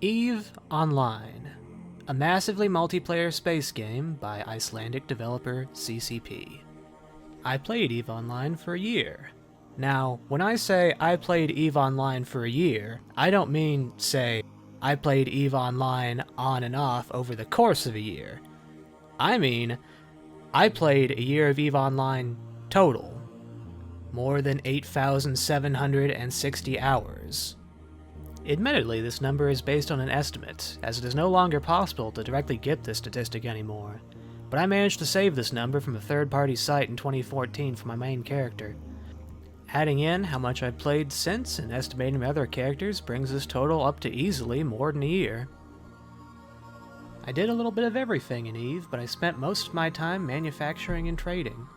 EVE Online, a massively multiplayer space game by Icelandic developer CCP. I played EVE Online for a year. Now, when I say I played EVE Online for a year, I don't mean, say, I played EVE Online on and off over the course of a year. I mean, I played a year of EVE Online total. More than 8,760 hours. Admittedly, this number is based on an estimate, as it is no longer possible to directly get this statistic anymore, but I managed to save this number from a third-party site in 2014 for my main character. Adding in how much I've played since and estimating my other characters brings this total up to easily more than a year. I did a little bit of everything in EVE, but I spent most of my time manufacturing and trading.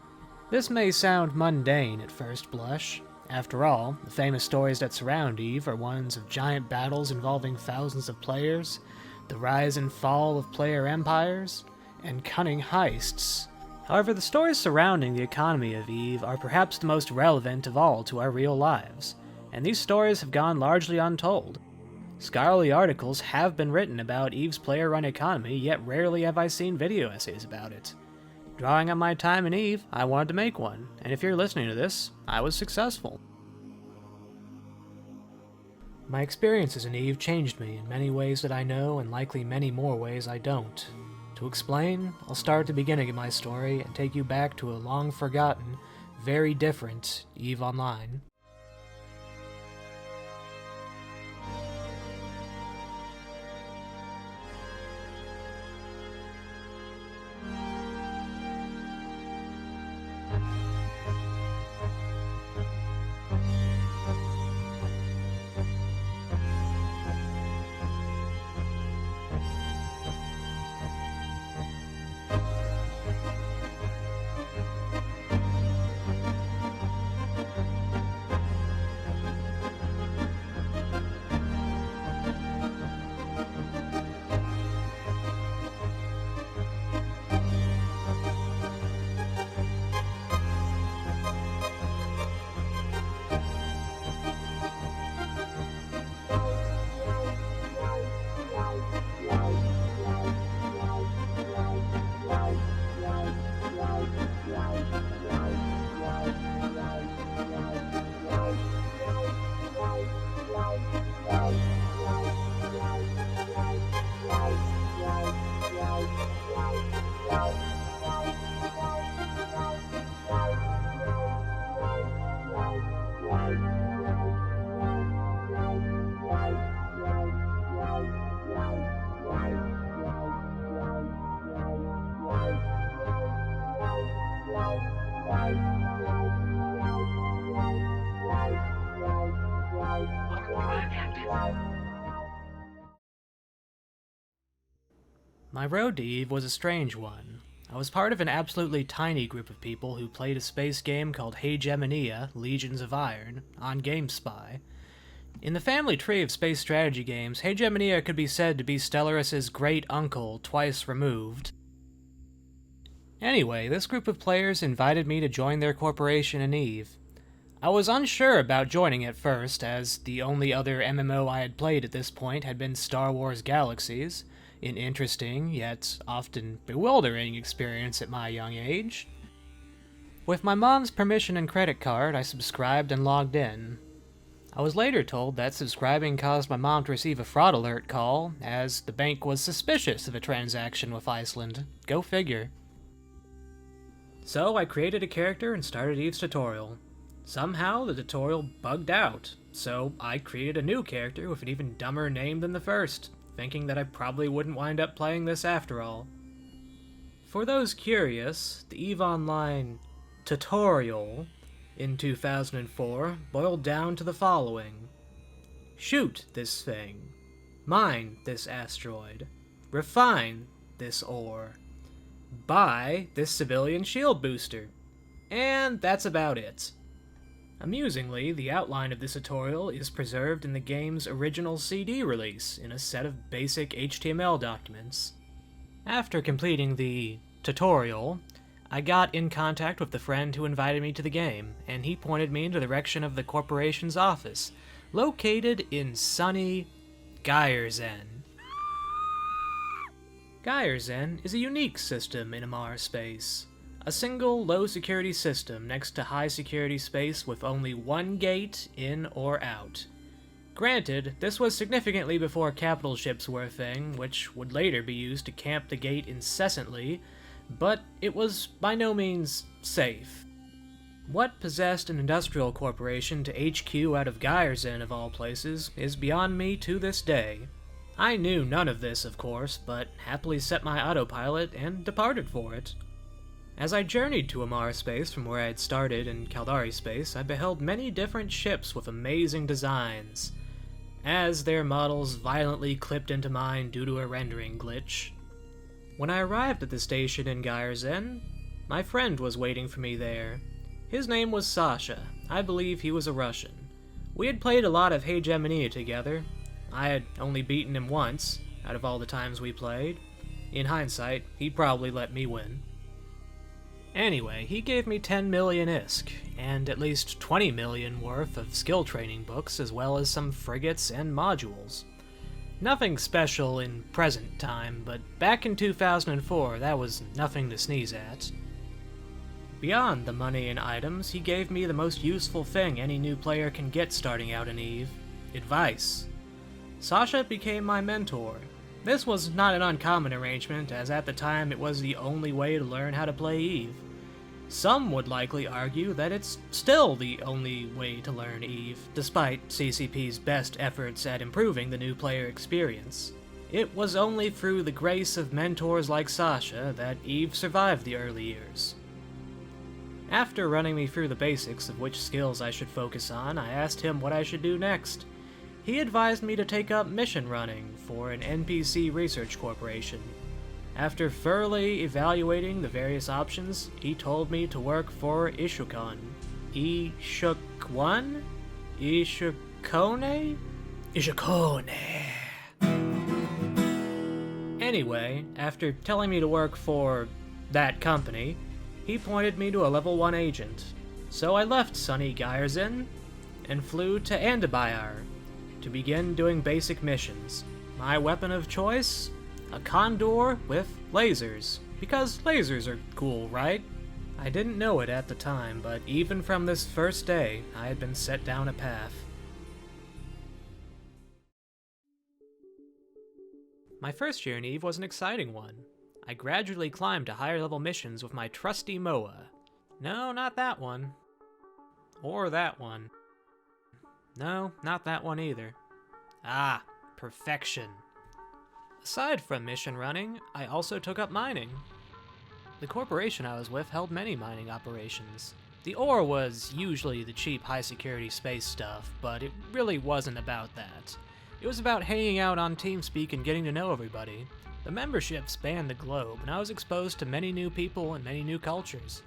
This may sound mundane at first blush. After all, the famous stories that surround EVE are ones of giant battles involving thousands of players, the rise and fall of player empires, and cunning heists. However, the stories surrounding the economy of EVE are perhaps the most relevant of all to our real lives, and these stories have gone largely untold. Scholarly articles have been written about EVE's player-run economy, yet rarely have I seen video essays about it. Drawing on my time in EVE, I wanted to make one, and if you're listening to this, I was successful. My experiences in EVE changed me in many ways that I know, and likely many more ways I don't. To explain, I'll start at the beginning of my story and take you back to a long-forgotten, very different EVE Online. My road to EVE was a strange one. I was part of an absolutely tiny group of people who played a space game called Hegemony, Legions of Iron, on GameSpy. In the family tree of space strategy games, Hegemony could be said to be Stellaris' great uncle twice removed. Anyway, this group of players invited me to join their corporation in EVE. I was unsure about joining at first, as the only other MMO I had played at this point had been Star Wars Galaxies, an interesting, yet often bewildering experience at my young age. With my mom's permission and credit card, I subscribed and logged in. I was later told that subscribing caused my mom to receive a fraud alert call, as the bank was suspicious of a transaction with Iceland. Go figure. So I created a character and started EVE's tutorial. Somehow the tutorial bugged out, so I created a new character with an even dumber name than the first, thinking that I probably wouldn't wind up playing this after all. For those curious, the EVE Online tutorial in 2004 boiled down to the following. Shoot this thing. Mine this asteroid. Refine this ore. Buy this civilian shield booster. And that's about it. Amusingly, the outline of this tutorial is preserved in the game's original CD release in a set of basic HTML documents. After completing the tutorial, I got in contact with the friend who invited me to the game, and he pointed me in the direction of the corporation's office, located in sunny Geiersen. Gyerzen is a unique system in Amara space. A single low-security system next to high-security space with only one gate in or out. Granted, this was significantly before capital ships were a thing, which would later be used to camp the gate incessantly, but it was by no means safe. What possessed an industrial corporation to HQ out of Gyerzen of all places is beyond me to this day. I knew none of this, of course, but happily set my autopilot and departed for it. As I journeyed to Amara space from where I had started in Caldari space, I beheld many different ships with amazing designs, as their models violently clipped into mine due to a rendering glitch. When I arrived at the station in Gyerzen, my friend was waiting for me there. His name was Sasha. I believe he was a Russian. We had played a lot of Hegemony together. I had only beaten him once, out of all the times we played. In hindsight, he'd probably let me win. Anyway, he gave me 10 million ISK, and at least 20 million worth of skill training books, as well as some frigates and modules. Nothing special in present time, but back in 2004, that was nothing to sneeze at. Beyond the money and items, he gave me the most useful thing any new player can get starting out in EVE: advice. Sasha became my mentor. This was not an uncommon arrangement, as at the time it was the only way to learn how to play EVE. Some would likely argue that it's still the only way to learn EVE, despite CCP's best efforts at improving the new player experience. It was only through the grace of mentors like Sasha that EVE survived the early years. After running me through the basics of which skills I should focus on, I asked him what I should do next. He advised me to take up mission running for an NPC research corporation. After thoroughly evaluating the various options, he told me to work for Ishukon. Ishukon? Ishukone? Ishukone. Anyway, after telling me to work for that company, he pointed me to a level 1 agent. So I left sunny Gyerzen and flew to Andabayar to begin doing basic missions. My weapon of choice? A condor with lasers. Because lasers are cool, right? I didn't know it at the time, but even from this first day, I had been set down a path. My first year in EVE was an exciting one. I gradually climbed to higher level missions with my trusty Moa. No, not that one. Or that one. No, not that one either. Ah, perfection. Aside from mission running, I also took up mining. The corporation I was with held many mining operations. The ore was usually the cheap high-security space stuff, but it really wasn't about that. It was about hanging out on TeamSpeak and getting to know everybody. The membership spanned the globe, and I was exposed to many new people and many new cultures.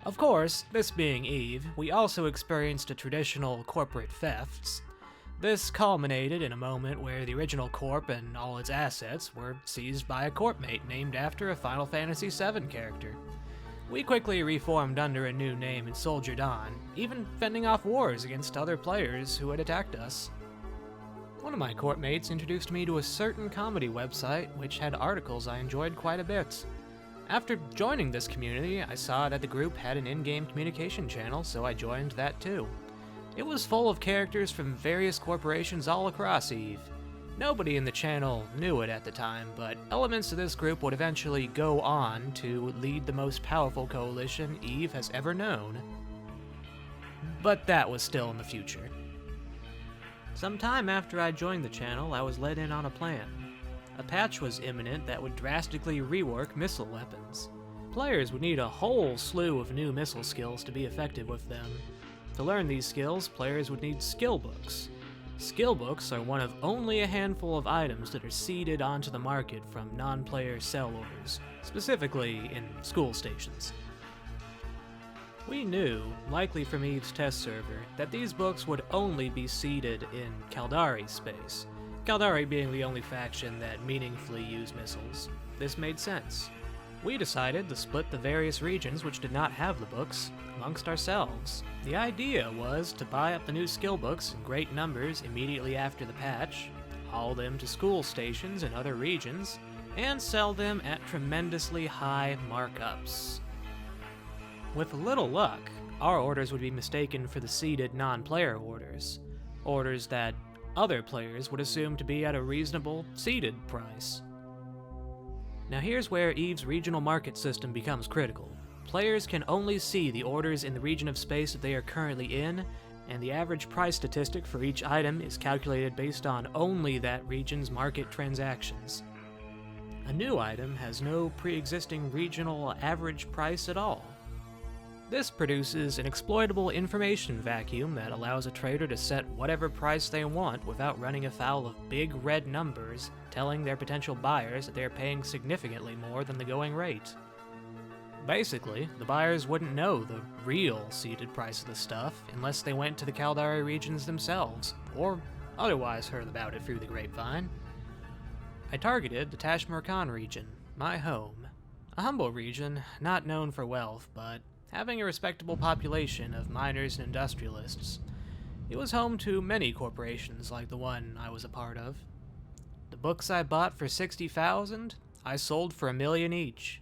Of course, this being EVE, we also experienced a traditional corporate thefts. This culminated in a moment where the original Corp and all its assets were seized by a Corpmate named after a Final Fantasy VII character. We quickly reformed under a new name and soldiered on, even fending off wars against other players who had attacked us. One of my Corpmates introduced me to a certain comedy website which had articles I enjoyed quite a bit. After joining this community, I saw that the group had an in-game communication channel, so I joined that too. It was full of characters from various corporations all across EVE. Nobody in the channel knew it at the time, but elements of this group would eventually go on to lead the most powerful coalition EVE has ever known. But that was still in the future. Sometime after I joined the channel, I was let in on a plan. A patch was imminent that would drastically rework missile weapons. Players would need a whole slew of new missile skills to be effective with them. To learn these skills, players would need skill books. Skill books are one of only a handful of items that are seeded onto the market from non-player sell orders, specifically in school stations. We knew, likely from EVE's test server, that these books would only be seeded in Caldari space, Caldari being the only faction that meaningfully used missiles. This made sense. We decided to split the various regions which did not have the books amongst ourselves. The idea was to buy up the new skill books in great numbers immediately after the patch, haul them to school stations in other regions, and sell them at tremendously high markups. With a little luck, our orders would be mistaken for the seeded non-player orders that other players would assume to be at a reasonable seeded price. Now here's where EVE's regional market system becomes critical. Players can only see the orders in the region of space that they are currently in, and the average price statistic for each item is calculated based on only that region's market transactions. A new item has no pre-existing regional average price at all. This produces an exploitable information vacuum that allows a trader to set whatever price they want without running afoul of big red numbers telling their potential buyers that they are paying significantly more than the going rate. Basically, the buyers wouldn't know the real seeded price of the stuff unless they went to the Caldari regions themselves, or otherwise heard about it through the grapevine. I targeted the Tashmurkan region, my home. A humble region, not known for wealth, but having a respectable population of miners and industrialists. It was home to many corporations like the one I was a part of. The books I bought for 60,000, I sold for $1 million each.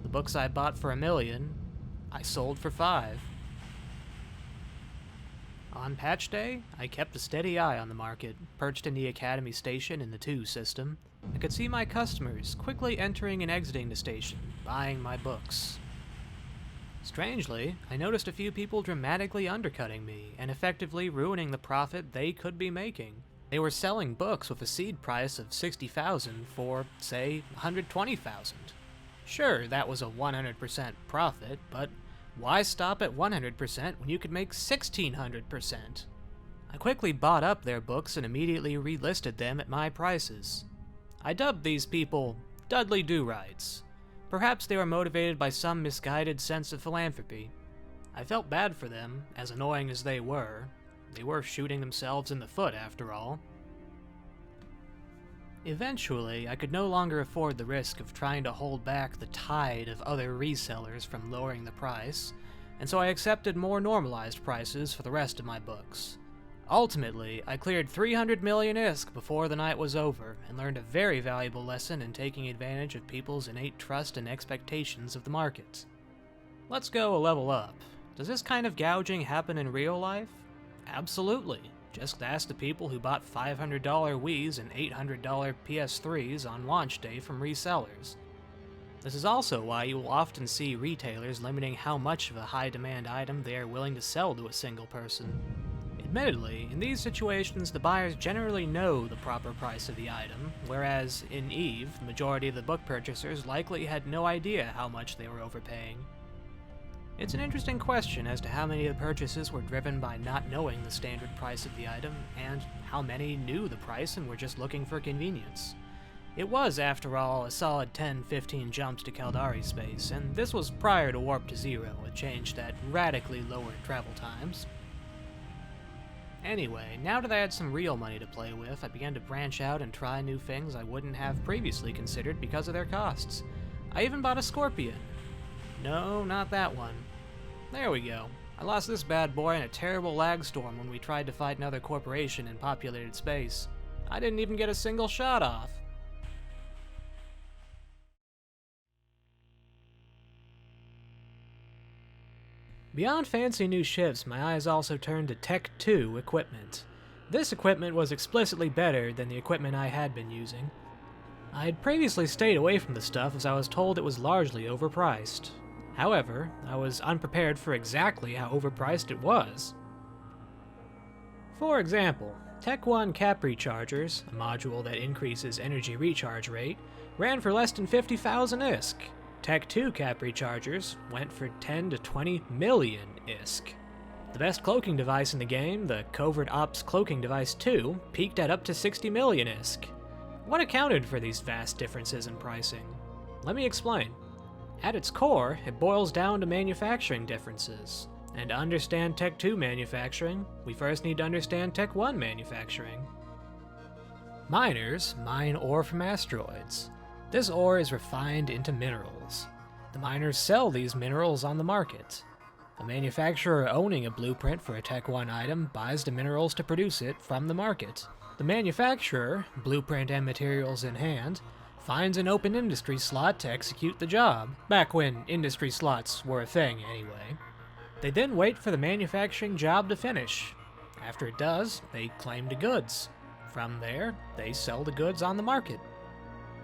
The books I bought for $1 million, I sold for 5. On patch day, I kept a steady eye on the market, perched in the Academy station in the 2 system. I could see my customers quickly entering and exiting the station, buying my books. Strangely, I noticed a few people dramatically undercutting me and effectively ruining the profit they could be making. They were selling books with a seed price of 60,000 for, say, 120,000. Sure, that was a 100% profit, but why stop at 100% when you could make 1,600%? I quickly bought up their books and immediately relisted them at my prices. I dubbed these people Dudley Do-Rights. Perhaps they were motivated by some misguided sense of philanthropy. I felt bad for them, as annoying as they were. They were shooting themselves in the foot, after all. Eventually, I could no longer afford the risk of trying to hold back the tide of other resellers from lowering the price, and so I accepted more normalized prices for the rest of my books. Ultimately, I cleared 300 million ISK before the night was over, and learned a very valuable lesson in taking advantage of people's innate trust and expectations of the market. Let's go a level up. Does this kind of gouging happen in real life? Absolutely. Just ask the people who bought $500 Wiis and $800 PS3s on launch day from resellers. This is also why you will often see retailers limiting how much of a high-demand item they are willing to sell to a single person. Admittedly, in these situations, the buyers generally know the proper price of the item, whereas in EVE, the majority of the book purchasers likely had no idea how much they were overpaying. It's an interesting question as to how many of the purchases were driven by not knowing the standard price of the item, and how many knew the price and were just looking for convenience. It was, after all, a solid 10-15 jumps to Caldari space, and this was prior to Warp to Zero, a change that radically lowered travel times. Anyway, now that I had some real money to play with, I began to branch out and try new things I wouldn't have previously considered because of their costs. I even bought a Scorpion. No, not that one. There we go. I lost this bad boy in a terrible lag storm when we tried to fight another corporation in populated space. I didn't even get a single shot off. Beyond fancy new ships, my eyes also turned to Tech II equipment. This equipment was explicitly better than the equipment I had been using. I had previously stayed away from the stuff as I was told it was largely overpriced. However, I was unprepared for exactly how overpriced it was. For example, Tech I cap rechargers, a module that increases energy recharge rate, ran for less than 50,000 ISK. Tech II cap rechargers went for 10 to 20 million ISK. The best cloaking device in the game, the Covert Ops Cloaking Device 2, peaked at up to 60 million ISK. What accounted for these vast differences in pricing? Let me explain. At its core, it boils down to manufacturing differences. And to understand Tech II manufacturing, we first need to understand Tech I manufacturing. Miners mine ore from asteroids. This ore is refined into minerals. The miners sell these minerals on the market. A manufacturer owning a blueprint for a Tech I item buys the minerals to produce it from the market. The manufacturer, blueprint and materials in hand, finds an open industry slot to execute the job, back when industry slots were a thing anyway. They then wait for the manufacturing job to finish. After it does, they claim the goods. From there, they sell the goods on the market.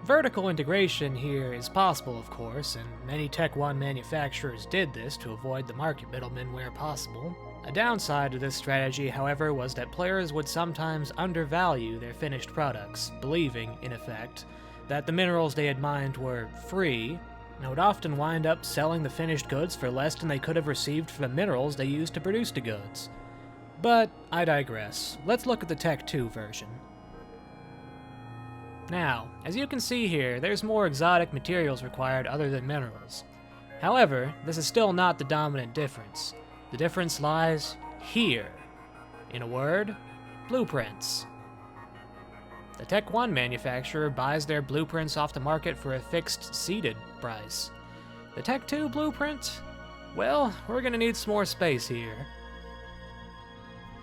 Vertical integration here is possible, of course, and many Tech I manufacturers did this to avoid the market middlemen where possible. A downside to this strategy, however, was that players would sometimes undervalue their finished products, believing, in effect, that the minerals they had mined were free, and would often wind up selling the finished goods for less than they could have received for the minerals they used to produce the goods. But I digress. Let's look at the Tech II version. Now, as you can see here, there's more exotic materials required other than minerals. However, this is still not the dominant difference. The difference lies here. In a word, blueprints. The Tech I manufacturer buys their blueprints off the market for a fixed seeded price. The Tech II blueprint? Well, we're gonna need some more space here.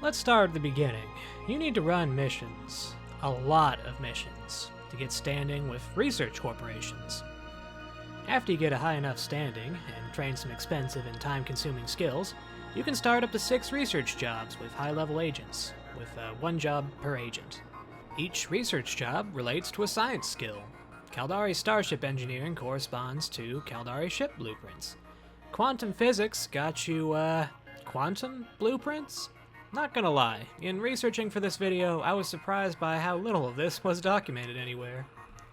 Let's start at the beginning. You need to run missions. A lot of missions, to get standing with research corporations. After you get a high enough standing, and train some expensive and time-consuming skills, you can start up to 6 research jobs with high-level agents, with 1 job per agent. Each research job relates to a science skill. Caldari starship engineering corresponds to Caldari ship blueprints. Quantum physics got you, quantum blueprints? Not gonna lie, in researching for this video, I was surprised by how little of this was documented anywhere.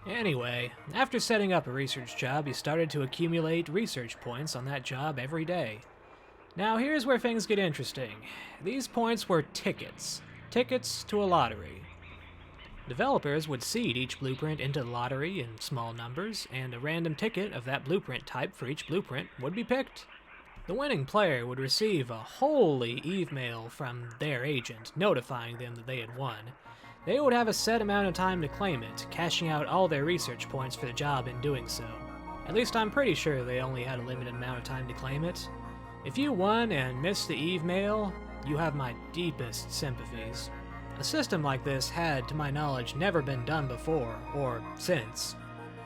Anyway, after setting up a research job, you started to accumulate research points on that job every day. Now here's where things get interesting. These points were tickets. Tickets to a lottery. Developers would seed each blueprint into the lottery in small numbers, and a random ticket of that blueprint type for each blueprint would be picked. The winning player would receive a holy email from their agent notifying them that they had won. They would have a set amount of time to claim it, cashing out all their research points for the job in doing so. At least I'm pretty sure they only had a limited amount of time to claim it. If you won and missed the eve mail, you have my deepest sympathies. A system like this had, to my knowledge, never been done before, or since.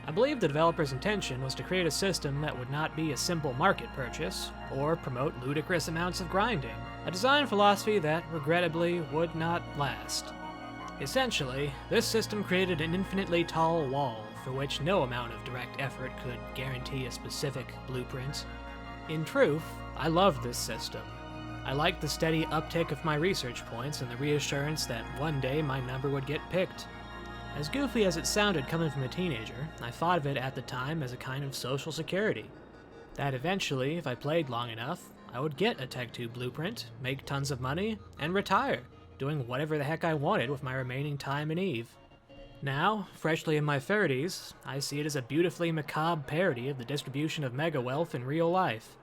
I believe the developer's intention was to create a system that would not be a simple market purchase, or promote ludicrous amounts of grinding, a design philosophy that, regrettably, would not last. Essentially, this system created an infinitely tall wall for which no amount of direct effort could guarantee a specific blueprint. In truth, I loved this system. I liked the steady uptick of my research points and the reassurance that one day my number would get picked. As goofy as it sounded coming from a teenager, I thought of it at the time as a kind of social security. That eventually, if I played long enough, I would get a Tech II blueprint, make tons of money, and retire, doing whatever the heck I wanted with my remaining time in EVE. Now, freshly in my 30s, I see it as a beautifully macabre parody of the distribution of mega wealth in real life.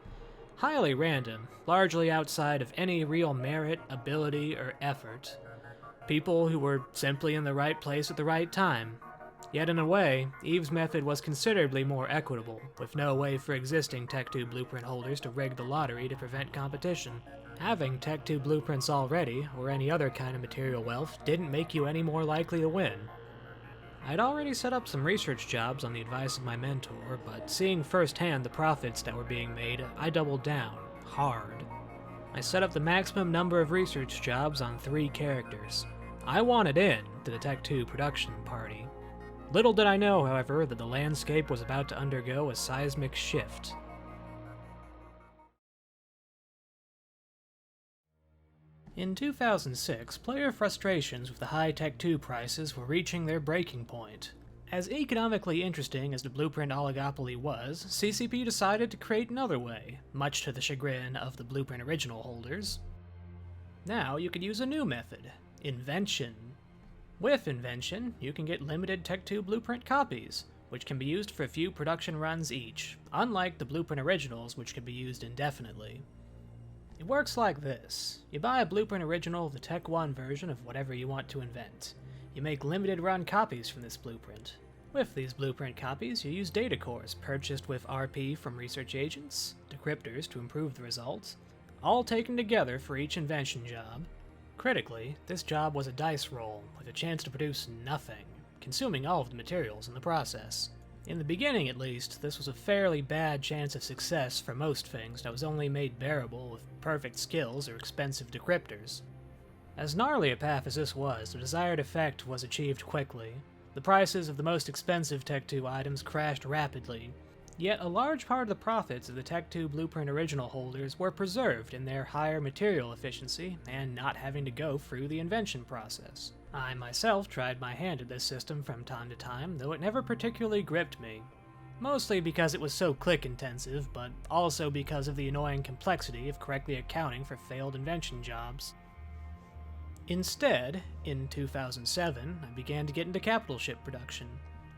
Highly random, largely outside of any real merit, ability, or effort. People who were simply in the right place at the right time. Yet in a way, EVE's method was considerably more equitable, with no way for existing Tech II blueprint holders to rig the lottery to prevent competition. Having Tech II blueprints already, or any other kind of material wealth, didn't make you any more likely to win. I'd already set up some research jobs on the advice of my mentor, but seeing firsthand the profits that were being made, I doubled down, hard. I set up the maximum number of research jobs on 3 characters. I wanted in to the Tech II production party. Little did I know, however, that the landscape was about to undergo a seismic shift. In 2006, player frustrations with the high Tech II prices were reaching their breaking point. As economically interesting as the blueprint oligopoly was, CCP decided to create another way, much to the chagrin of the blueprint original holders. Now you could use a new method, invention. With invention, you can get limited Tech II blueprint copies, which can be used for a few production runs each, unlike the blueprint originals, which can be used indefinitely. It works like this. You buy a blueprint original of the Tech I version of whatever you want to invent. You make limited run copies from this blueprint. With these blueprint copies, you use data cores purchased with RP from research agents, decryptors to improve the results, all taken together for each invention job. Critically, this job was a dice roll, with a chance to produce nothing, consuming all of the materials in the process. In the beginning, at least, this was a fairly bad chance of success for most things that was only made bearable with perfect skills or expensive decryptors. As gnarly a path as this was, the desired effect was achieved quickly. The prices of the most expensive Tech II items crashed rapidly, yet a large part of the profits of the Tech II Blueprint original holders were preserved in their higher material efficiency and not having to go through the invention process. I myself tried my hand at this system from time to time, though it never particularly gripped me. Mostly because it was so click-intensive, but also because of the annoying complexity of correctly accounting for failed invention jobs. Instead, in 2007, I began to get into capital ship production.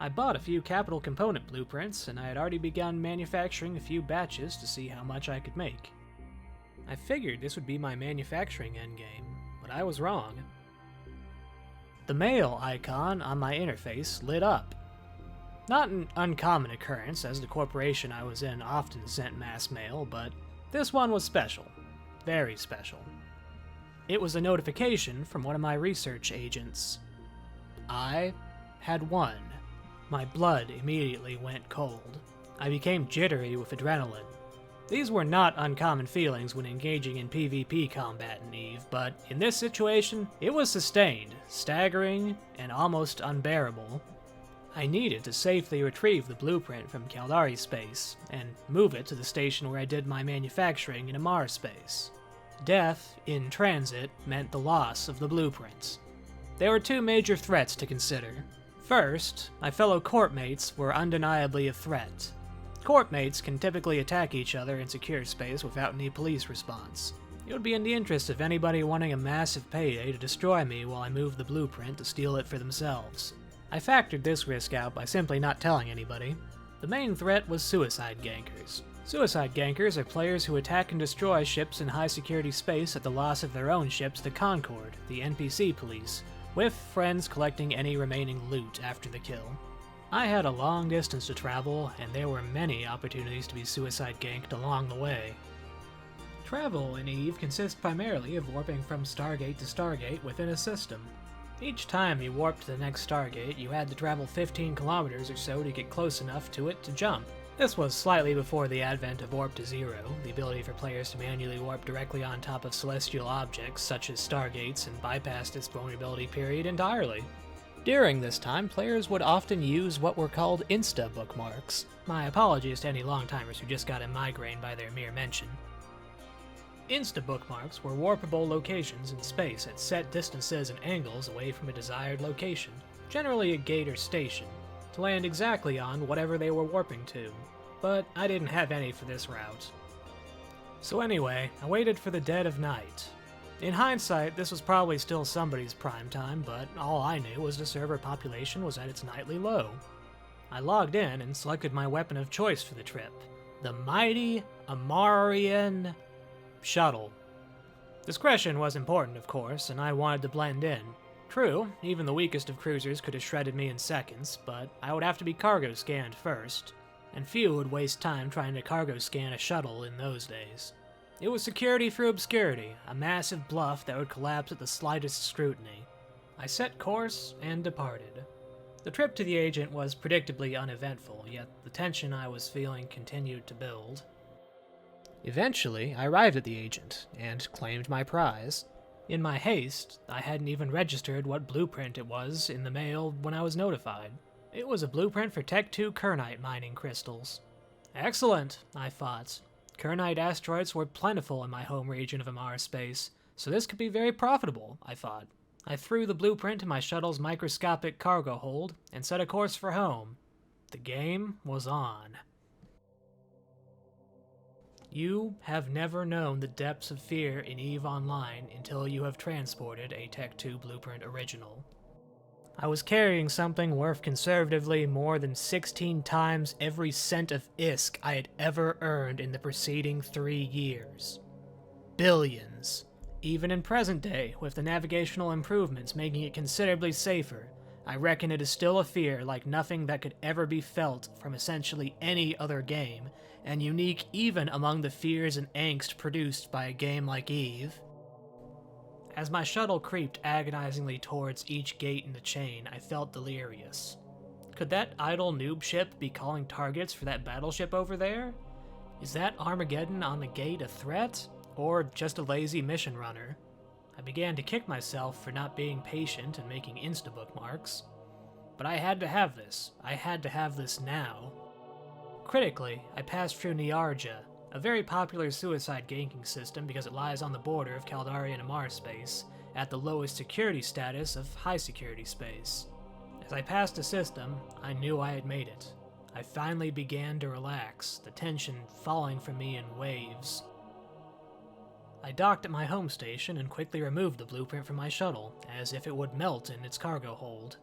I bought a few capital component blueprints, and I had already begun manufacturing a few batches to see how much I could make. I figured this would be my manufacturing endgame, but I was wrong. The mail icon on my interface lit up. Not an uncommon occurrence, as the corporation I was in often sent mass mail, but this one was special. Very special. It was a notification from one of my research agents. I had won. My blood immediately went cold. I became jittery with adrenaline. These were not uncommon feelings when engaging in PvP combat in EVE, but in this situation, it was sustained, staggering, and almost unbearable. I needed to safely retrieve the blueprint from Caldari space, and move it to the station where I did my manufacturing in Amar space. Death, in transit, meant the loss of the blueprints. There were two major threats to consider. First, my fellow courtmates were undeniably a threat. Courtmates can typically attack each other in secure space without any police response. It would be in the interest of anybody wanting a massive payday to destroy me while I moved the blueprint to steal it for themselves. I factored this risk out by simply not telling anybody. The main threat was suicide gankers. Suicide gankers are players who attack and destroy ships in high-security space at the loss of their own ships to Concord, the NPC police, with friends collecting any remaining loot after the kill. I had a long distance to travel, and there were many opportunities to be suicide ganked along the way. Travel in EVE consists primarily of warping from Stargate to Stargate within a system. Each time you warped to the next Stargate, you had to travel 15 kilometers or so to get close enough to it to jump. This was slightly before the advent of Warp to Zero, the ability for players to manually warp directly on top of celestial objects such as Stargates and bypass this vulnerability period entirely. During this time, players would often use what were called Insta bookmarks. My apologies to any long-timers who just got a migraine by their mere mention. Insta bookmarks were warpable locations in space at set distances and angles away from a desired location, generally a gate or station, to land exactly on whatever they were warping to. But I didn't have any for this route. So anyway, I waited for the dead of night. In hindsight, this was probably still somebody's prime time, but all I knew was the server population was at its nightly low. I logged in and selected my weapon of choice for the trip, the mighty Amarian shuttle. Discretion was important, of course, and I wanted to blend in. True, even the weakest of cruisers could have shredded me in seconds, but I would have to be cargo scanned first, and few would waste time trying to cargo scan a shuttle in those days. It was security through obscurity, a massive bluff that would collapse at the slightest scrutiny. I set course and departed. The trip to the agent was predictably uneventful, yet the tension I was feeling continued to build. Eventually, I arrived at the agent, and claimed my prize. In my haste, I hadn't even registered what blueprint it was in the mail when I was notified. It was a blueprint for Tech II Kernite mining crystals. Excellent, I thought. Kernite asteroids were plentiful in my home region of Amara space, so this could be very profitable, I thought. I threw the blueprint in my shuttle's microscopic cargo hold and set a course for home. The game was on. You have never known the depths of fear in EVE Online until you have transported a Tech II Blueprint original. I was carrying something worth conservatively more than 16 times every cent of ISK I had ever earned in the preceding 3 years. Billions. Even in present day, with the navigational improvements making it considerably safer, I reckon it is still a fear like nothing that could ever be felt from essentially any other game, and unique even among the fears and angst produced by a game like EVE. As my shuttle creeped agonizingly towards each gate in the chain, I felt delirious. Could that idle noob ship be calling targets for that battleship over there? Is that Armageddon on the gate a threat, or just a lazy mission runner? I began to kick myself for not being patient and making insta-bookmarks. But I had to have this. I had to have this now. Critically, I passed through Niarja, a very popular suicide ganking system because it lies on the border of Caldari and Amar space, at the lowest security status of high security space. As I passed the system, I knew I had made it. I finally began to relax, the tension falling from me in waves. I docked at my home station and quickly removed the blueprint from my shuttle, as if it would melt in its cargo hold.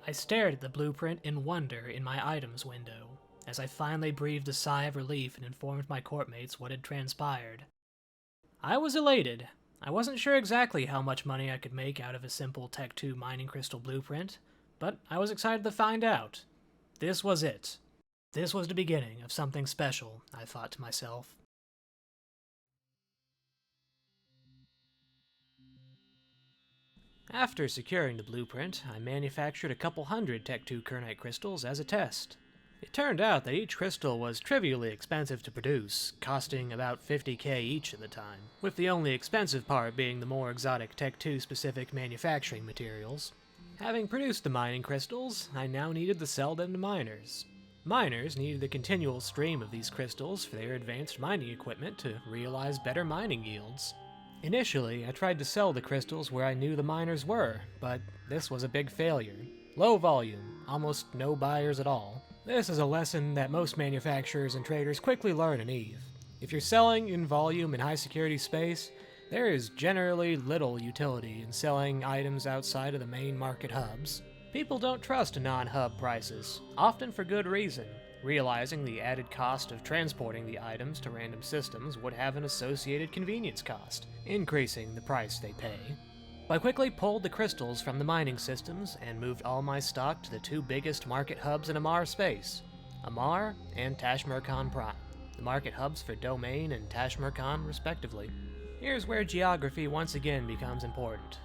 I stared at the blueprint in wonder in my items window, as I finally breathed a sigh of relief and informed my courtmates what had transpired. I was elated. I wasn't sure exactly how much money I could make out of a simple Tech II mining crystal blueprint, but I was excited to find out. This was it. This was the beginning of something special, I thought to myself. After securing the blueprint, I manufactured a couple hundred Tech II Kernite crystals as a test. It turned out that each crystal was trivially expensive to produce, costing about 50k each at the time, with the only expensive part being the more exotic Tech II specific manufacturing materials. Having produced the mining crystals, I now needed to sell them to miners. Miners needed a continual stream of these crystals for their advanced mining equipment to realize better mining yields. Initially, I tried to sell the crystals where I knew the miners were, but this was a big failure. Low volume, almost no buyers at all. This is a lesson that most manufacturers and traders quickly learn in EVE. If you're selling in volume in high security space, there is generally little utility in selling items outside of the main market hubs. People don't trust non-hub prices, often for good reason, realizing the added cost of transporting the items to random systems would have an associated convenience cost, increasing the price they pay. I quickly pulled the crystals from the mining systems and moved all my stock to the two biggest market hubs in Amar space, Amar and Tashmurkhan Prime, the market hubs for Domain and Tashmurkhan respectively. Here's where geography once again becomes important.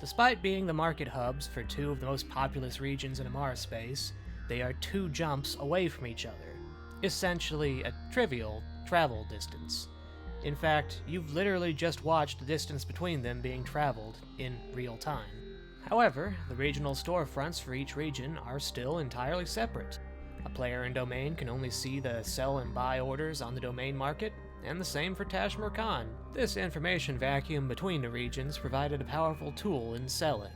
Despite being the market hubs for two of the most populous regions in Amar space, they are 2 jumps away from each other, essentially a trivial travel distance. In fact, you've literally just watched the distance between them being traveled in real time. However, the regional storefronts for each region are still entirely separate. A player in Domain can only see the sell and buy orders on the Domain market, and the same for Tashmurkhan. This information vacuum between the regions provided a powerful tool in selling.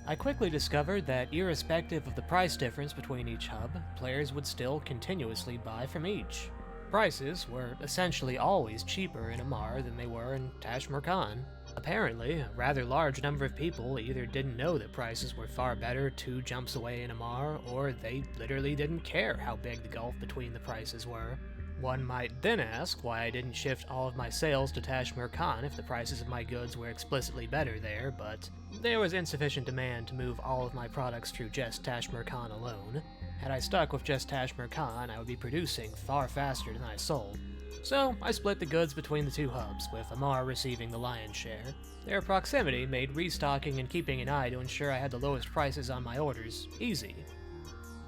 I quickly discovered that irrespective of the price difference between each hub, players would still continuously buy from each. Prices were essentially always cheaper in Amar than they were in Tashmurkhan. Apparently, a rather large number of people either didn't know that prices were far better 2 jumps away in Amar, or they literally didn't care how big the gulf between the prices were. One might then ask why I didn't shift all of my sales to Tashmurkhan if the prices of my goods were explicitly better there, but there was insufficient demand to move all of my products through just Tashmurkhan alone. Had I stuck with just Tashmurkhan, I would be producing far faster than I sold. So I split the goods between the 2 hubs, with Amar receiving the lion's share. Their proximity made restocking and keeping an eye to ensure I had the lowest prices on my orders easy.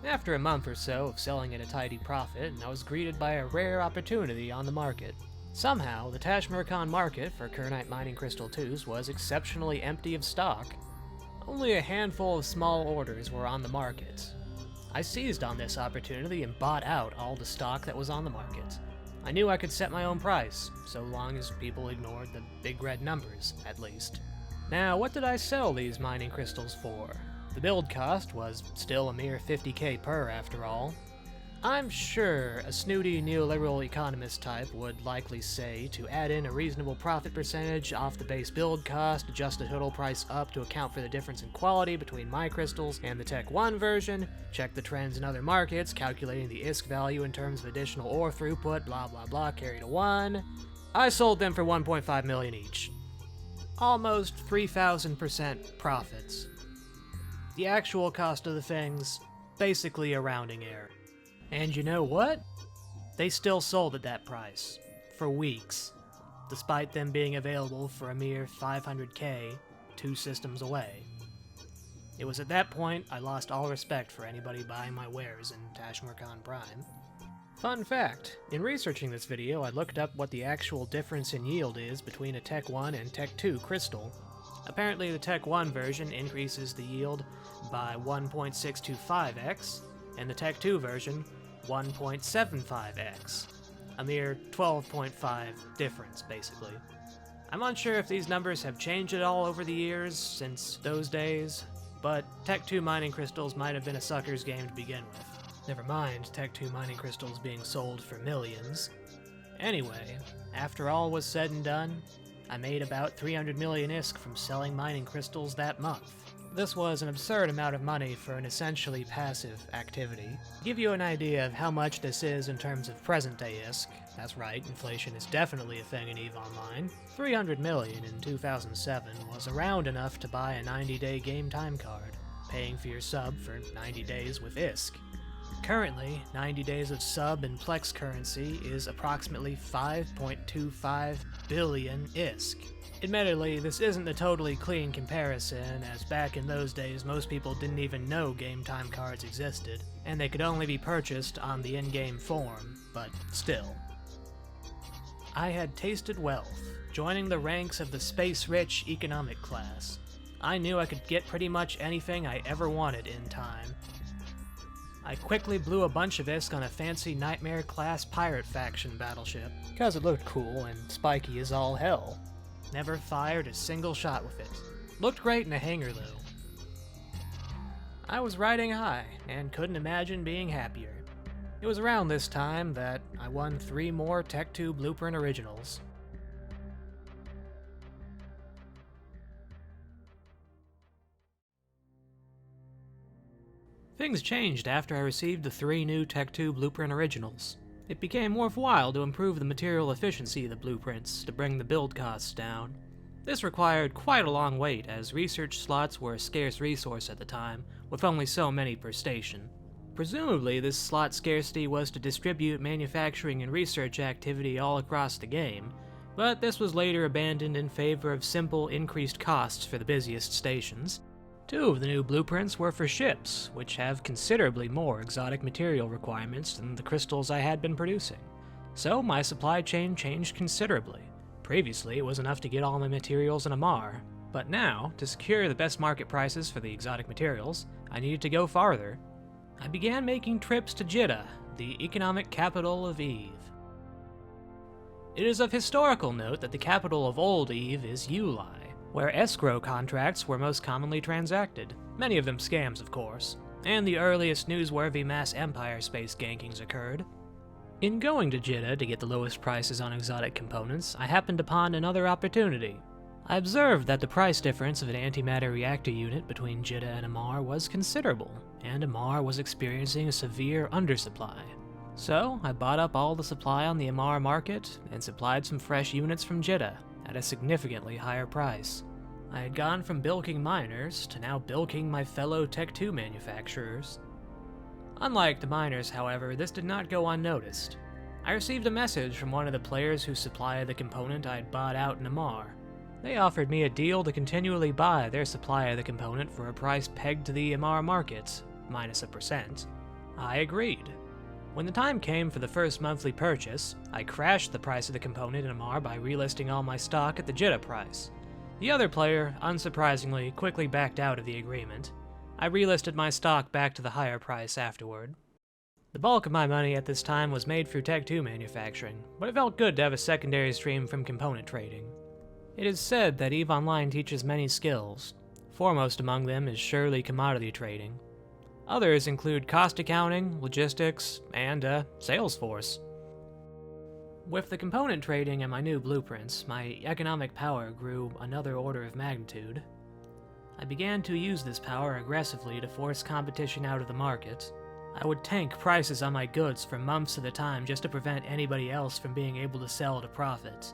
After a month or so of selling at a tidy profit, I was greeted by a rare opportunity on the market. Somehow, the Tashmurkhan market for Kernite mining crystal 2s was exceptionally empty of stock. Only a handful of small orders were on the market. I seized on this opportunity and bought out all the stock that was on the market. I knew I could set my own price, so long as people ignored the big red numbers, at least. Now, what did I sell these mining crystals for? The build cost was still a mere 50k per, after all. I'm sure a snooty neoliberal economist type would likely say to add in a reasonable profit percentage off the base build cost, adjust the total price up to account for the difference in quality between my crystals and the Tech 1 version, check the trends in other markets, calculating the ISK value in terms of additional ore throughput, blah blah blah, carry to 1. I sold them for 1.5 million each. Almost 3,000% profits. The actual cost of the thing's basically a rounding error. And you know what? They still sold at that price, for weeks, despite them being available for a mere $500K 2 systems away. It was at that point I lost all respect for anybody buying my wares in Tashmurkhan Prime. Fun fact, in researching this video I looked up what the actual difference in yield is between a Tech I and Tech II crystal. Apparently the Tech I version increases the yield by 1.625x, and the Tech II version 1.75x. A mere 12.5 difference, basically. I'm unsure if these numbers have changed at all over the years since those days, but Tech II mining crystals might have been a sucker's game to begin with. Never mind Tech II mining crystals being sold for millions. Anyway, after all was said and done, I made about 300 million ISK from selling mining crystals that month. This was an absurd amount of money for an essentially passive activity. To give you an idea of how much this is in terms of present-day ISK, that's right, inflation is definitely a thing in EVE Online, 300 million in 2007 was around enough to buy a 90-day game time card, paying for your sub for 90 days with ISK. Currently, 90 days of sub and Plex currency is approximately 5.25 billion ISK. Admittedly, this isn't a totally clean comparison, as back in those days most people didn't even know game time cards existed, and they could only be purchased on the in-game form, but still. I had tasted wealth, joining the ranks of the space-rich economic class. I knew I could get pretty much anything I ever wanted in time. I quickly blew a bunch of ISK on a fancy Nightmare-class pirate faction battleship, cause it looked cool and spiky as all hell. Never fired a single shot with it. Looked great in a hangar though. I was riding high, and couldn't imagine being happier. It was around this time that I won 3 more Tech II Blueprint Originals. Things changed after I received the 3 new Tech II Blueprint Originals. It became worthwhile to improve the material efficiency of the blueprints to bring the build costs down. This required quite a long wait, as research slots were a scarce resource at the time, with only so many per station. Presumably, this slot scarcity was to distribute manufacturing and research activity all across the game, but this was later abandoned in favor of simple, increased costs for the busiest stations. 2 of the new blueprints were for ships, which have considerably more exotic material requirements than the crystals I had been producing. So my supply chain changed considerably. Previously, it was enough to get all my materials in Amar, but now, to secure the best market prices for the exotic materials, I needed to go farther. I began making trips to Jeddah, the economic capital of EVE. It is of historical note that the capital of old EVE is Ulai, where escrow contracts were most commonly transacted, many of them scams of course, and the earliest newsworthy mass empire space gankings occurred. In going to Jeddah to get the lowest prices on exotic components, I happened upon another opportunity. I observed that the price difference of an antimatter reactor unit between Jeddah and Amar was considerable, and Amar was experiencing a severe undersupply. So I bought up all the supply on the Amar market and supplied some fresh units from Jeddah at a significantly higher price. I had gone from bilking miners to now bilking my fellow Tech II manufacturers. Unlike the miners, however, this did not go unnoticed. I received a message from one of the players who supplied the component I had bought out in Amar. They offered me a deal to continually buy their supply of the component for a price pegged to the Amar market, minus a %. I agreed. When the time came for the first monthly purchase, I crashed the price of the component in Amar by relisting all my stock at the Jeddah price. The other player, unsurprisingly, quickly backed out of the agreement. I relisted my stock back to the higher price afterward. The bulk of my money at this time was made through Tech II manufacturing, but it felt good to have a secondary stream from component trading. It is said that EVE Online teaches many skills. Foremost among them is surely commodity trading. Others include cost accounting, logistics, and Salesforce. With the component trading and my new blueprints, my economic power grew another order of magnitude. I began to use this power aggressively to force competition out of the market. I would tank prices on my goods for months at a time just to prevent anybody else from being able to sell at a profit.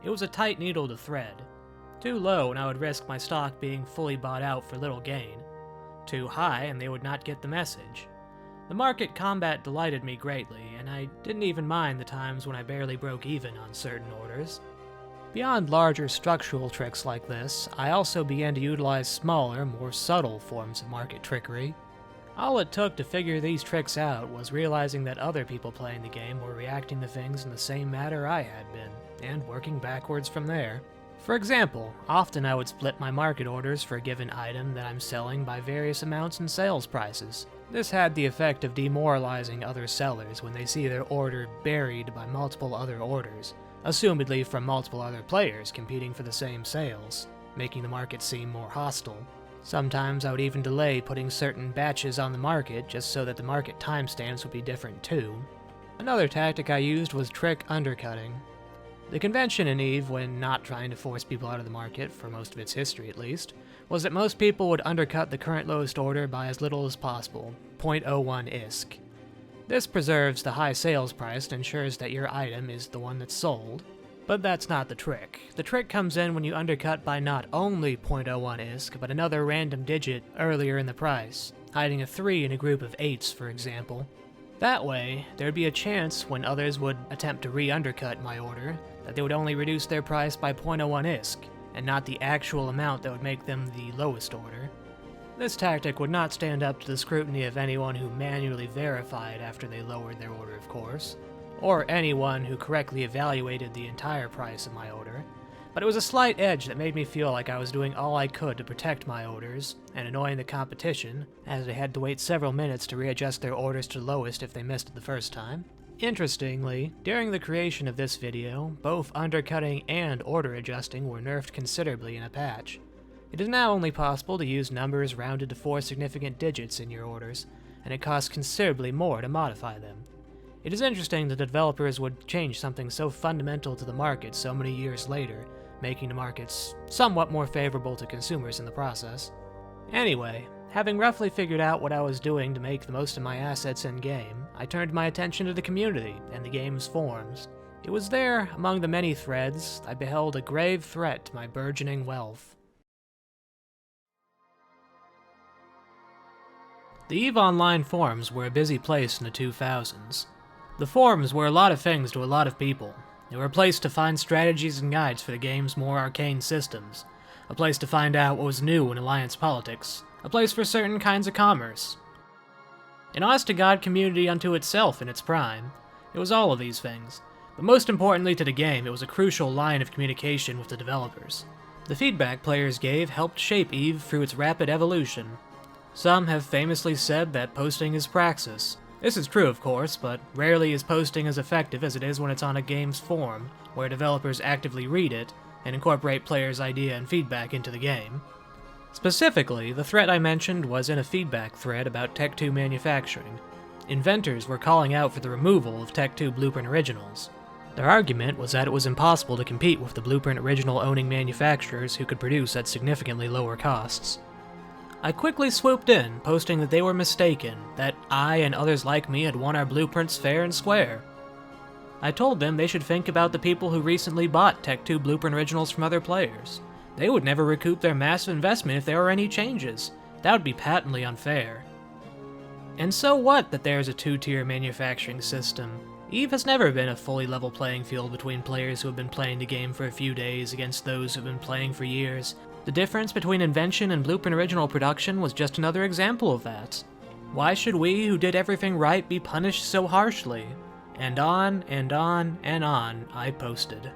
It was a tight needle to thread. Too low and I would risk my stock being fully bought out for little gain. too high and they would not get the message. The market combat delighted me greatly, and I didn't even mind the times when I barely broke even on certain orders. Beyond larger structural tricks like this, I also began to utilize smaller, more subtle forms of market trickery. All it took to figure these tricks out was realizing that other people playing the game were reacting to things in the same manner I had been, and working backwards from there. For example, often I would split my market orders for a given item that I'm selling by various amounts in sales prices. This had the effect of demoralizing other sellers when they see their order buried by multiple other orders, assumedly from multiple other players competing for the same sales, making the market seem more hostile. Sometimes I would even delay putting certain batches on the market just so that the market timestamps would be different too. Another tactic I used was trick undercutting. The convention in EVE, when not trying to force people out of the market, for most of its history at least, was that most people would undercut the current lowest order by as little as possible, 0.01 ISK. This preserves the high sales price and ensures that your item is the one that's sold. But that's not the trick. The trick comes in when you undercut by not only 0.01 ISK, but another random digit earlier in the price, hiding a 3 in a group of 8s, for example. That way, there'd be a chance when others would attempt to re-undercut my order, that they would only reduce their price by 0.01 ISK, and not the actual amount that would make them the lowest order. This tactic would not stand up to the scrutiny of anyone who manually verified after they lowered their order, of course, or anyone who correctly evaluated the entire price of my order, but it was a slight edge that made me feel like I was doing all I could to protect my orders, and annoying the competition, as they had to wait several minutes to readjust their orders to lowest if they missed it the first time. Interestingly, during the creation of this video, both undercutting and order adjusting were nerfed considerably in a patch. It is now only possible to use numbers rounded to 4 significant digits in your orders, and it costs considerably more to modify them. It is interesting that the developers would change something so fundamental to the market so many years later, making the markets somewhat more favorable to consumers in the process. Anyway, having roughly figured out what I was doing to make the most of my assets in-game, I turned my attention to the community and the game's forums. It was there, among the many threads, I beheld a grave threat to my burgeoning wealth. The EVE Online forums were a busy place in the 2000s. The forums were a lot of things to a lot of people. They were a place to find strategies and guides for the game's more arcane systems, a place to find out what was new in Alliance politics, a place for certain kinds of commerce. An honest-to-God community unto itself in its prime. It was all of these things, but most importantly to the game, it was a crucial line of communication with the developers. The feedback players gave helped shape EVE through its rapid evolution. Some have famously said that posting is praxis. This is true, of course, but rarely is posting as effective as it is when it's on a game's forum, where developers actively read it and incorporate players' idea and feedback into the game. Specifically, the threat I mentioned was in a feedback thread about Tech II manufacturing. Inventors were calling out for the removal of Tech II Blueprint Originals. Their argument was that it was impossible to compete with the Blueprint Original owning manufacturers who could produce at significantly lower costs. I quickly swooped in, posting that they were mistaken, that I and others like me had won our blueprints fair and square. I told them they should think about the people who recently bought Tech II Blueprint Originals from other players. They would never recoup their massive investment if there were any changes. That would be patently unfair. And so what that there is a two-tier manufacturing system? EVE has never been a fully level playing field between players who have been playing the game for a few days against those who have been playing for years. The difference between invention and Blueprint Original production was just another example of that. Why should we, who did everything right, be punished so harshly? And on, and on, and on, I posted.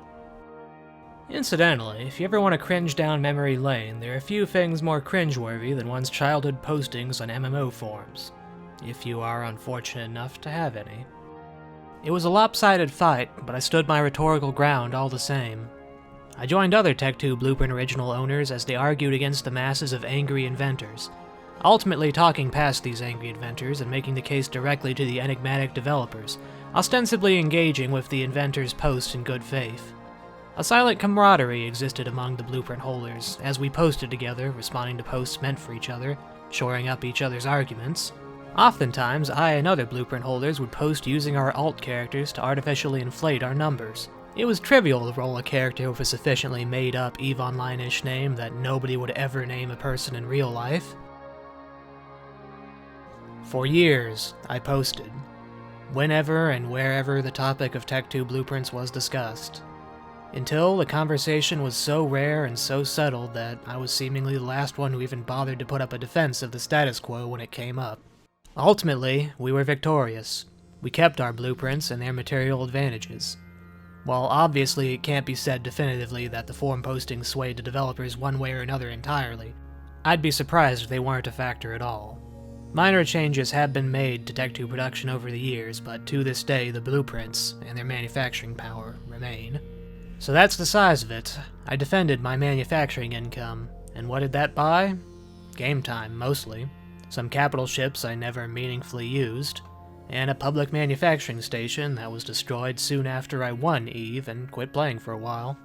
Incidentally, if you ever want to cringe down memory lane, there are a few things more cringeworthy than one's childhood postings on MMO forums, if you are unfortunate enough to have any. It was a lopsided fight, but I stood my rhetorical ground all the same. I joined other Tech II Blueprint Original owners as they argued against the masses of angry inventors, ultimately talking past these angry inventors and making the case directly to the enigmatic developers, ostensibly engaging with the inventors' posts in good faith. A silent camaraderie existed among the blueprint holders, as we posted together, responding to posts meant for each other, shoring up each other's arguments. Oftentimes, I and other blueprint holders would post using our alt characters to artificially inflate our numbers. It was trivial to roll a character with a sufficiently made-up EVE Online-ish name that nobody would ever name a person in real life. For years, I posted, whenever and wherever the topic of Tech II blueprints was discussed, until the conversation was so rare and so settled that I was seemingly the last one who even bothered to put up a defense of the status quo when it came up. Ultimately, we were victorious. We kept our blueprints and their material advantages. While obviously it can't be said definitively that the forum postings swayed the developers one way or another entirely, I'd be surprised if they weren't a factor at all. Minor changes have been made to Tech II production over the years, but to this day the blueprints and their manufacturing power remain. So that's the size of it. I defended my manufacturing income, and what did that buy? Game time, mostly. Some capital ships I never meaningfully used, and a public manufacturing station that was destroyed soon after I won EVE and quit playing for a while.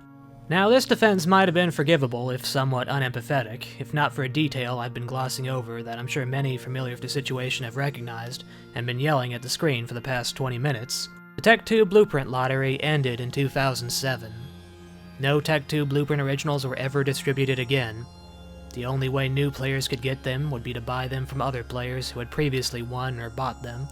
Now, this defense might have been forgivable if somewhat unempathetic, if not for a detail I've been glossing over that I'm sure many familiar with the situation have recognized and been yelling at the screen for the past 20 minutes. The Tech II Blueprint lottery ended in 2007. No Tech II Blueprint originals were ever distributed again. The only way new players could get them would be to buy them from other players who had previously won or bought them.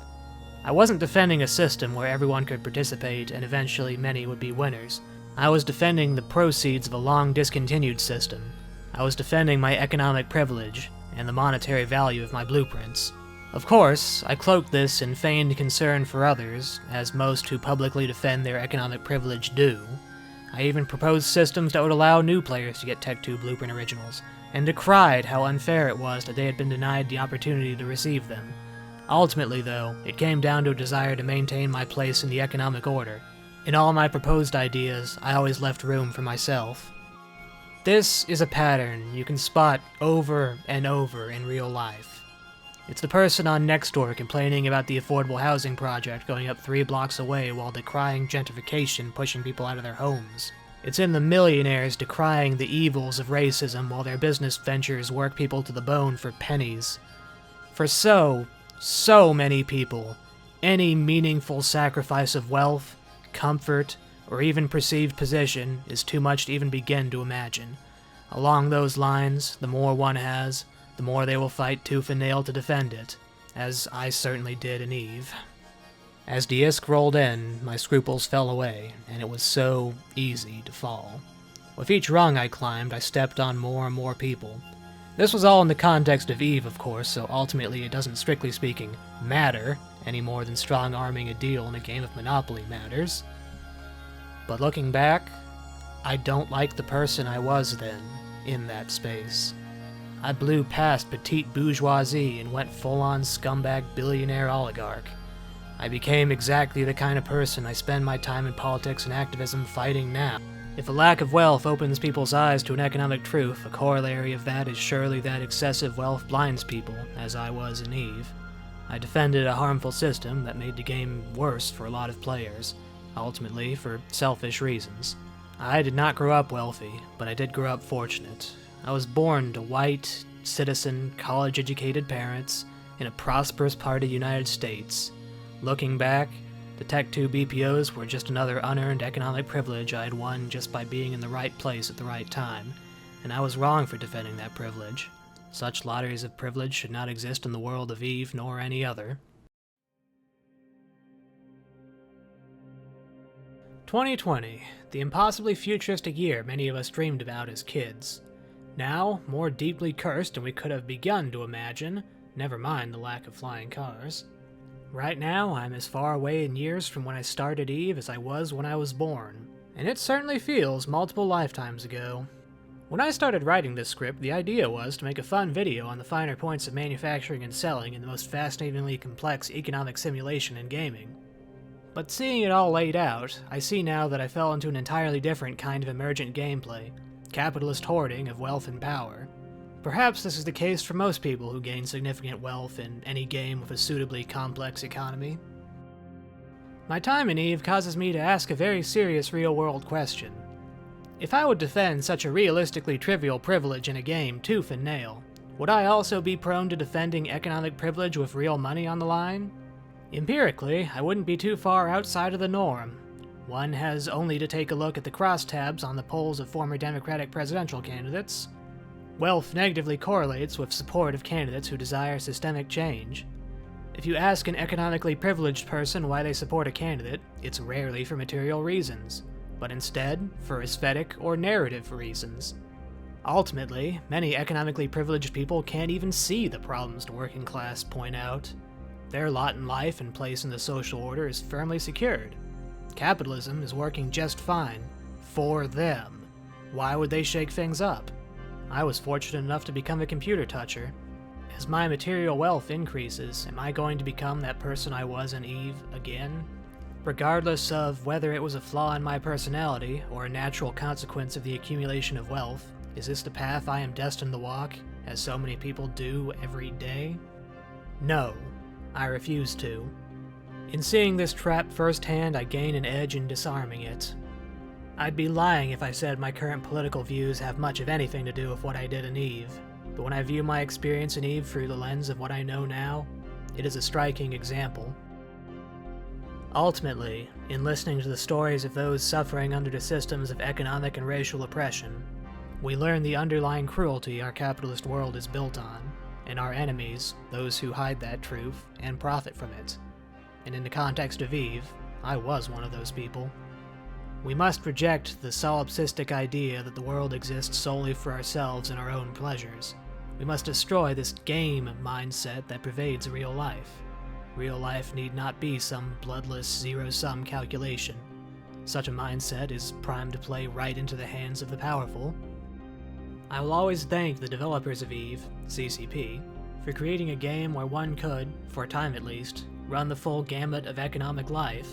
I wasn't defending a system where everyone could participate and eventually many would be winners. I was defending the proceeds of a long-discontinued system. I was defending my economic privilege and the monetary value of my blueprints. Of course, I cloaked this in feigned concern for others, as most who publicly defend their economic privilege do. I even proposed systems that would allow new players to get Tech II Blueprint originals, and decried how unfair it was that they had been denied the opportunity to receive them. Ultimately, though, it came down to a desire to maintain my place in the economic order. In all my proposed ideas, I always left room for myself. This is a pattern you can spot over and over in real life. It's the person on Nextdoor complaining about the affordable housing project going up 3 blocks away while decrying gentrification pushing people out of their homes. It's in the millionaires decrying the evils of racism while their business ventures work people to the bone for pennies. For so many people, any meaningful sacrifice of wealth, comfort, or even perceived position is too much to even begin to imagine. Along those lines, the more one has, the more they will fight tooth and nail to defend it, as I certainly did in EVE. As the ISK rolled in, my scruples fell away, and it was so easy to fall. With each rung I climbed, I stepped on more and more people. This was all in the context of EVE, of course, so ultimately it doesn't, strictly speaking, matter any more than strong-arming a deal in a game of Monopoly matters. But looking back, I don't like the person I was then, in that space. I blew past petite bourgeoisie and went full-on scumbag billionaire oligarch. I became exactly the kind of person I spend my time in politics and activism fighting now. If a lack of wealth opens people's eyes to an economic truth, a corollary of that is surely that excessive wealth blinds people, as I was in EVE. I defended a harmful system that made the game worse for a lot of players, ultimately for selfish reasons. I did not grow up wealthy, but I did grow up fortunate. I was born to white, citizen, college-educated parents in a prosperous part of the United States. Looking back, the Tech II BPOs were just another unearned economic privilege I had won just by being in the right place at the right time, and I was wrong for defending that privilege. Such lotteries of privilege should not exist in the world of EVE nor any other. 2020, the impossibly futuristic year many of us dreamed about as kids. Now, more deeply cursed than we could have begun to imagine, never mind the lack of flying cars. Right now, I'm as far away in years from when I started EVE as I was when I was born, and it certainly feels multiple lifetimes ago. When I started writing this script, the idea was to make a fun video on the finer points of manufacturing and selling in the most fascinatingly complex economic simulation in gaming. But seeing it all laid out, I see now that I fell into an entirely different kind of emergent gameplay, capitalist hoarding of wealth and power. Perhaps this is the case for most people who gain significant wealth in any game with a suitably complex economy. My time in EVE causes me to ask a very serious real-world question. If I would defend such a realistically trivial privilege in a game tooth and nail, would I also be prone to defending economic privilege with real money on the line? Empirically, I wouldn't be too far outside of the norm. One has only to take a look at the crosstabs on the polls of former Democratic presidential candidates. Wealth negatively correlates with support of candidates who desire systemic change. If you ask an economically privileged person why they support a candidate, it's rarely for material reasons, but instead for aesthetic or narrative reasons. Ultimately, many economically privileged people can't even see the problems the working class point out. Their lot in life and place in the social order is firmly secured. Capitalism is working just fine. For them. Why would they shake things up? I was fortunate enough to become a computer toucher. As my material wealth increases, am I going to become that person I was in Eve again? Regardless of whether it was a flaw in my personality or a natural consequence of the accumulation of wealth, is this the path I am destined to walk, as so many people do every day? No, I refuse to. In seeing this trap firsthand, I gain an edge in disarming it. I'd be lying if I said my current political views have much of anything to do with what I did in Eve, but when I view my experience in Eve through the lens of what I know now, it is a striking example. Ultimately, in listening to the stories of those suffering under the systems of economic and racial oppression, we learn the underlying cruelty our capitalist world is built on, and our enemies, those who hide that truth and profit from it. And in the context of Eve, I was one of those people. We must reject the solipsistic idea that the world exists solely for ourselves and our own pleasures. We must destroy this game mindset that pervades real life. Real life need not be some bloodless zero-sum calculation. Such a mindset is primed to play right into the hands of the powerful. I will always thank the developers of Eve, CCP, for creating a game where one could, for a time at least, run the full gamut of economic life.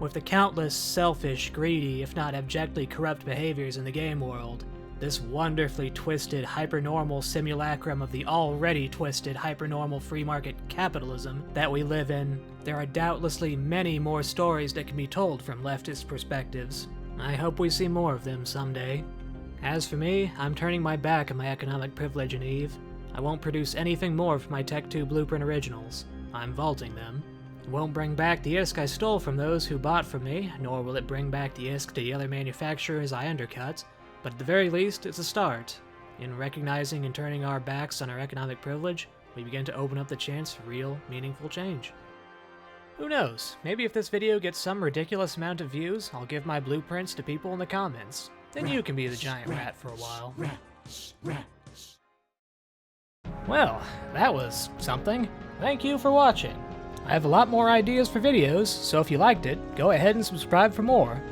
With the countless selfish, greedy, if not abjectly corrupt behaviors in the game world, this wonderfully twisted hypernormal simulacrum of the already twisted hypernormal free market capitalism that we live in, there are doubtlessly many more stories that can be told from leftist perspectives. I hope we see more of them someday. As for me, I'm turning my back on my economic privilege in Eve. I won't produce anything more for my Tech II Blueprint originals. I'm vaulting them. It won't bring back the ISK I stole from those who bought from me, nor will it bring back the ISK to the other manufacturers I undercut, but at the very least, it's a start. In recognizing and turning our backs on our economic privilege, we begin to open up the chance for real, meaningful change. Who knows, maybe if this video gets some ridiculous amount of views, I'll give my blueprints to people in the comments. Then you can be the giant rat for a while. Well, that was something. Thank you for watching. I have a lot more ideas for videos, so if you liked it, go ahead and subscribe for more.